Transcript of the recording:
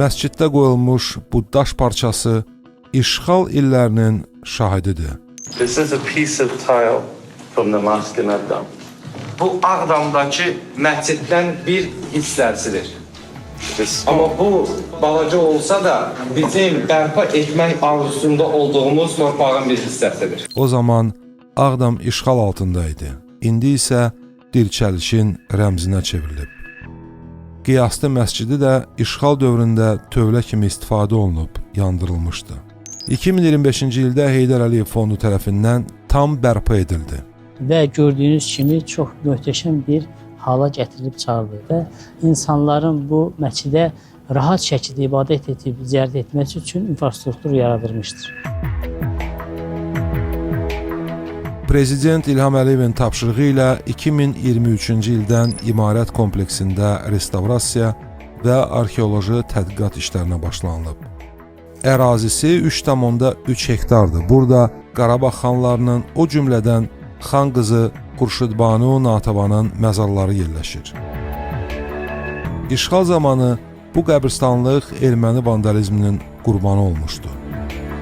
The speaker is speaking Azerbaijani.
Məsciddə qoyulmuş bu daş parçası işğal illərinin şahididir. This is a piece of tile from the mosque in Ağdam. Bu Ağdamdakı məsciddən bir hissəsidir. Amma bu balaca olsa da bizim bərpa etmək arzusunda olduğumuz torpağın bir hissəsidir. O zaman Ağdam işğal altındaydı. İndi isə dirçəlişin rəmzinə çevrilib. Qiyaslı məscidi də işğal dövründə tövlə kimi istifadə olunub, yandırılmışdı. 2025-ci ildə Heydər Əliyev Fondu tərəfindən tam bərpa edildi. Və gördüyünüz kimi çox möhtəşəm bir hala gətirilib çağırılır və insanların bu məscidə rahat şəkildə ibadət edib ziyarət etməsi üçün infrastruktur yaradılmışdır. Prezident İlham Əliyevin tapşırığı ilə 2023-cü ildən imarət kompleksində restavrasiya və arxeoloji tədqiqat işlərinə başlanılıb. Ərazisi 3,3 hektardır. Burada Qarabağ xanlarının, o cümlədən xan qızı Xurşudbanu Natavanın məzarları yerləşir. İşğal zamanı bu qəbirstanlıq erməni vandalizminin qurbanı olmuşdu.